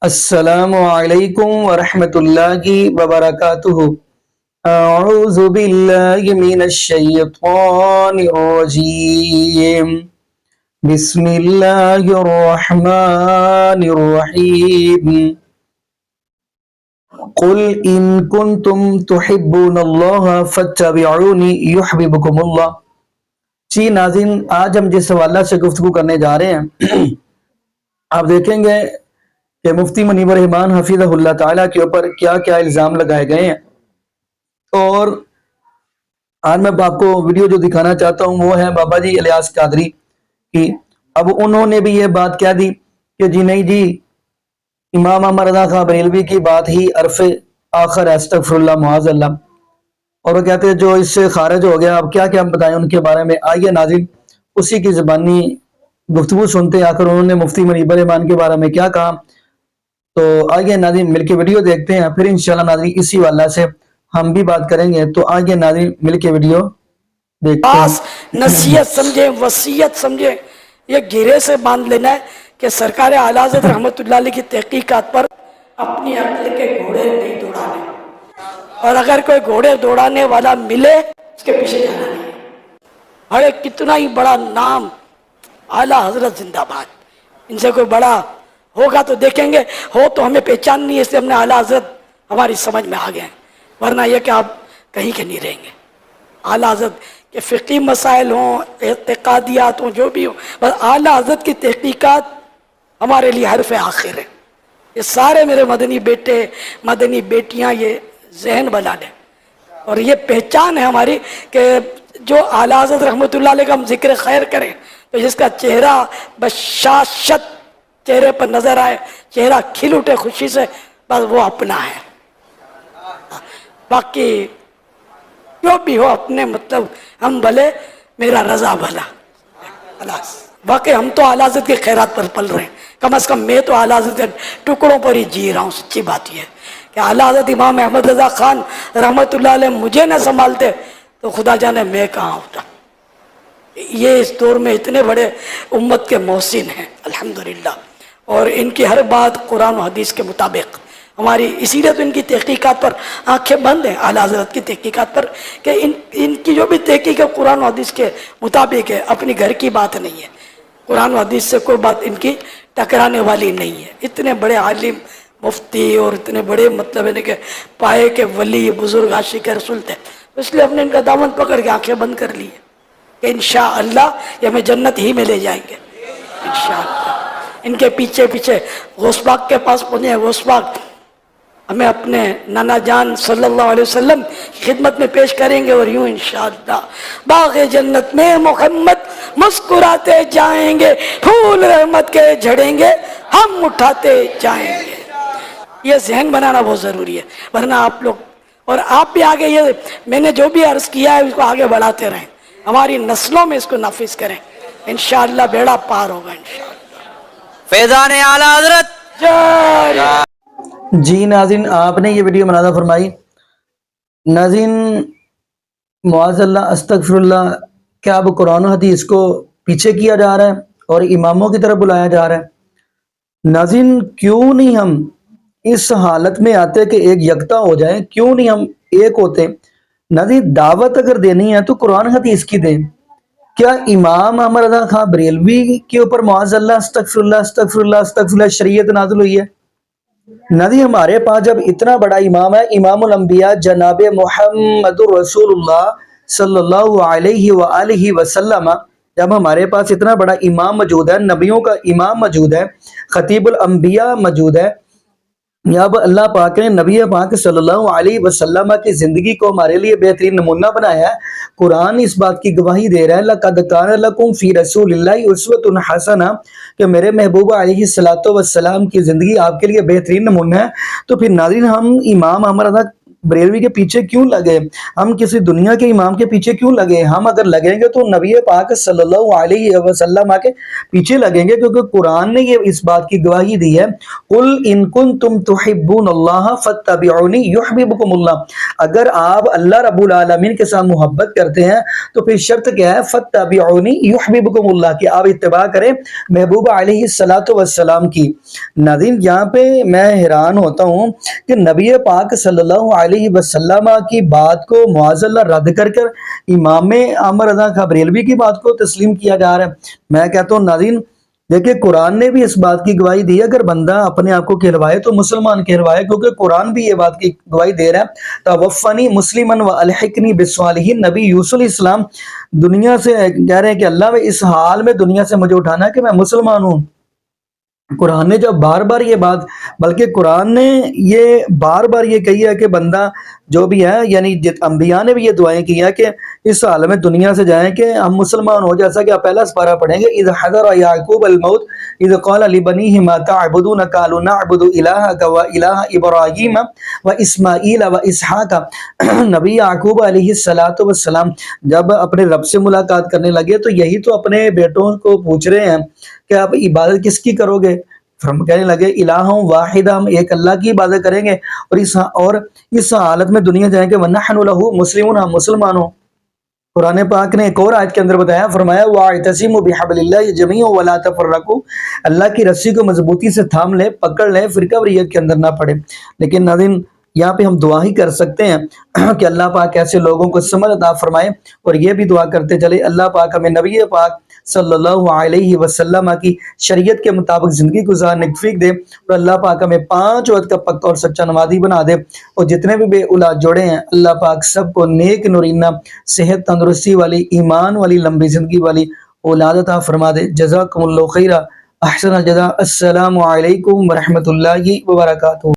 السلام علیکم ورحمۃ اللہ وبرکاتہ۔ اعوذ باللہ من الشیطان الرجیم، بسم اللہ الرحمن الرحیم۔ قل ان کنتم تحبون اللہ فاتبعونی یحببکم اللہ۔ جی ناظرین، آج ہم جس حوالہ سے گفتگو کرنے جا رہے ہیں، آپ دیکھیں گے کہ مفتی منیب الرحمان حفظہ اللہ تعالیٰ کے اوپر کیا کیا الزام لگائے گئے ہیں۔ اور آج میں آپ کو ویڈیو جو دکھانا چاہتا ہوں وہ ہے بابا جی الیاس قادری کی۔ اب انہوں نے بھی یہ بات کہہ دی کہ جی نہیں جی، امام احمد رضا خان بریلوی کی بات ہی عرف آخر ہے، استغفر اللہ معاذ اللہ، اور وہ کہتے ہیں جو اس سے خارج ہو گیا۔ اب کیا کیا بتائیں ان کے بارے میں، آئیے ناظرین اسی کی زبانی گفتگو سنتے ہیں آخر انہوں نے مفتی منیب الرحمان کے بارے میں کیا کہا۔ تو آئیے ناظرین مل کے ویڈیو دیکھتے ہیں، پھر انشاءاللہ ناظرین اسی واللہ سے ہم بھی بات کریں گے۔ تو آئیے ناظرین مل کے ویڈیو دیکھتے ہیں۔ نصیحت سمجھیں، وصیت سمجھیں، یہ گھیرے سے باندھ لینا ہے کہ سرکار اعلیٰ حضرت رحمت اللہ علیہ کی تحقیقات پر اپنی عقل کے گھوڑے نہیں دوڑانے، اور اگر کوئی گھوڑے دوڑانے والا ملے اس کے پیچھے جانا نہیں۔ ارے کتنا ہی بڑا نام، اعلیٰ حضرت زندہ باد، ان سے کوئی بڑا ہوگا تو دیکھیں گے، ہو تو ہمیں پہچان نہیں ہے، اس لیے ہم نے اعلیٰ حضرت ہماری سمجھ میں آ گئے ہیں، ورنہ یہ کہ آپ کہیں کے نہیں رہیں گے۔ اعلیٰ حضرت کے فقہی مسائل ہوں، اعتقادیات ہوں، جو بھی ہوں، بس اعلیٰ حضرت کی تحقیقات ہمارے لیے حرف آخر ہے۔ یہ سارے میرے مدنی بیٹے مدنی بیٹیاں یہ ذہن بنا لیں، اور یہ پہچان ہے ہماری کہ جو اعلیٰ حضرت رحمت اللہ علیہ کا ہم ذکر خیر کریں تو جس کا چہرہ بشاشت چہرے پر نظر آئے، چہرہ کھل اٹھے خوشی سے، بس وہ اپنا ہے۔ باقی جو بھی ہو اپنے مطلب ہم بھلے میرا رضا بھلا، خلاص۔ باقی ہم تو اعلیٰ حضرت کے خیرات پر پل رہے ہیں، کم از کم میں تو اعلیٰ حضرت کے ٹکڑوں پر ہی جی رہا ہوں۔ سچی بات یہ ہے کہ اعلیٰ حضرت امام احمد رضا خان رحمت اللہ علیہ مجھے نہ سنبھالتے تو خدا جانے میں کہاں ہوتا۔ یہ اس دور میں اتنے بڑے امت کے محسن ہیں الحمدللہ، اور ان کی ہر بات قرآن و حدیث کے مطابق ہماری، اسی لیے تو ان کی تحقیقات پر آنکھیں بند ہیں، اعلیٰ حضرت کی تحقیقات پر، کہ ان کی جو بھی تحقیق ہے قرآن و حدیث کے مطابق ہے، اپنی گھر کی بات نہیں ہے، قرآن و حدیث سے کوئی بات ان کی ٹکرانے والی نہیں ہے۔ اتنے بڑے عالم مفتی اور اتنے بڑے مطلب ہے کہ پائے کے ولی بزرگ عاشق رسول تھے، اس لیے ہم نے ان کا دامن پکڑ کے آنکھیں بند کر لی ہے کہ انشاءاللہ یہ ہمیں جنت ہی میں لے جائیں گے انشاءاللہ۔ ان کے پیچھے پیچھے غوث پاک کے پاس پہنچے، غوث پاک ہمیں اپنے نانا جان صلی اللہ علیہ وسلم کی خدمت میں پیش کریں گے، اور یوں انشاءاللہ باغ جنت میں محمد مسکراتے جائیں گے، پھول رحمت کے جھڑیں گے، ہم اٹھاتے جائیں گے۔ یہ ذہن بنانا بہت ضروری ہے، ورنہ آپ لوگ اور آپ بھی آگے یہ میں نے جو بھی عرض کیا ہے اس کو آگے بڑھاتے رہیں، ہماری نسلوں میں اس کو نافذ کریں، انشاءاللہ بیڑا پار ہوگا انشاءاللہ۔ فیضان اعلیٰ حضرت جی جی ناظرین، آپ نے یہ ویڈیو مناظر فرمائی۔ ناظرین معاذ اللہ استغفر اللہ، کیا اب قرآن و حدیث کو پیچھے کیا جا رہا ہے اور اماموں کی طرف بلایا جا رہا ہے؟ ناظرین کیوں نہیں ہم اس حالت میں آتے کہ ایک یکتا ہو جائیں، کیوں نہیں ہم ایک ہوتے؟ ناظرین دعوت اگر دینی ہے تو قرآن حدیث کی دیں۔ کیا امام احمد رضا خان بریلوی کے اوپر معاذ اللہ استغفر اللہ استغفر اللہ استغفر اللہ شریعت نازل ہوئی ہے؟ ندی ہمارے پاس جب اتنا بڑا امام ہے، امام الانبیاء جناب محمد رسول اللہ صلی اللہ علیہ وآلہ وسلم، جب ہمارے پاس اتنا بڑا امام موجود ہے، نبیوں کا امام موجود ہے، خطیب الانبیاء موجود ہے، اب اللہ پاک نے نبی پاک صلی اللہ علیہ وسلم کی زندگی کو ہمارے لیے بہترین نمونہ بنایا ہے۔ قرآن اس بات کی گواہی دے رہا ہے لَقَدْ كَانَ لَكُمْ فِي رَسُولِ اللَّهِ أُسْوَةٌ حَسَنَةٌ، کہ میرے محبوب علیہ الصلوۃ والسلام کی زندگی آپ کے لیے بہترین نمونہ ہے۔ تو پھر ناظرین ہم امام احمد رضا بریلوی کے پیچھے کیوں لگے, ہم کسی دنیا کے امام کے پیچھے کیوں لگے؟ ہم اگر لگیں گے تو نبی پاک صلی اللہ علیہ وسلم کے پیچھے لگیں گے, کیونکہ قرآن نے یہ اس بات کی گواہی دی ہے, قل ان کنتم تحبون اللہ فاتبعونی یحببکم اللہ, اگر آپ اللہ رب العالمین کے ساتھ محبت کرتے ہیں تو پھر شرط کیا ہے؟ فاتبعونی یحببکم اللہ, کہ آپ اتباع کریں محبوب علیہ الصلوۃ والسلام کی. ناظرین یہاں پہ میں حیران ہوتا ہوں کہ نبی پاک صلی اللہ علیہ وسلم کی بات کو معاذ اللہ رد کر کر امام احمد رضا خاں بریلوی کی بات کو تسلیم کیا جا رہا ہے. میں کہتا ہوں ناظرین دیکھیں قرآن نے بھی اس بات کی گواہی دی ہے, اگر بندہ اپنے آپ کو کہلوائے تو مسلمان کہلوائے, کیونکہ قرآن بھی یہ بات کی گواہی دے رہا ہے, توفنی مسلمن و الحقنی بالصالحین. نبی یوسف علیہ السلام دنیا سے کہہ رہے ہیں کہ اللہ میں اس حال میں دنیا سے مجھے اٹھانا ہے کہ میں مسلمان ہوں. قرآن نے جب بار بار یہ بات, بلکہ قرآن نے یہ بار بار یہ کہی ہے کہ بندہ جو بھی ہے, یعنی انبیاء نے بھی یہ دعائیں کی ہیں کہ اس حال میں دنیا سے جائیں کہ ہم مسلمان ہو, جیسا کہ آپ پہلا سپارہ پڑھیں گے, اذ حضر یعقوب الموت اذ قال لبنیہ ما تعبدون قالوا نعبد الہک و الہ ابراہیم و اسماعیل و اسحاق. نبی یعقوب علیہ الصلوۃ والسلام جب اپنے رب سے ملاقات کرنے لگے تو یہی تو اپنے بیٹوں کو پوچھ رہے ہیں کہ آپ عبادت کس کی کرو گے؟ ہم کہنے لگے الہ واحد, ہم ایک اللہ کی عبادت کریں گے, اور اس حالت میں دنیا جائیں گے وَنَحْنُ لَهُ مُسْلِمُونَ, ہم مسلمان ہوں. قرآن پاک نے ایک اور آیت کے اندر بتایا, فرمایا وَاعْتَصِمُوا بِحَبْلِ اللَّهِ جَمِيعًا وَلَا تَفَرَّقُوا, اللہ کی رسی کو مضبوطی سے تھام لیں, پکڑ لیں, فرقہ واریت کے اندر نہ پڑے. لیکن ناظرین یہاں پہ ہم دعا ہی کر سکتے ہیں کہ اللہ پاک ایسے لوگوں کو سمجھ عطا فرمائے, اور یہ بھی دعا کرتے چلے اللہ پاک ہمیں نبی پاک صلی اللہ علیہ وسلم کی شریعت کے مطابق زندگی گزارنے کی توفیق دے, اور اللہ پاک ہمیں 5 وقت کا پکا اور سچا نمازی بنا دے, اور جتنے بھی بے اولاد جوڑے ہیں اللہ پاک سب کو نیک نورینہ صحت تندرستی والی ایمان والی لمبی زندگی والی اولاد عطا فرما دے. جزاکم اللہ خیرہ, احسن الجزاء. السلام علیکم ورحمۃ اللہ وبرکاتہ.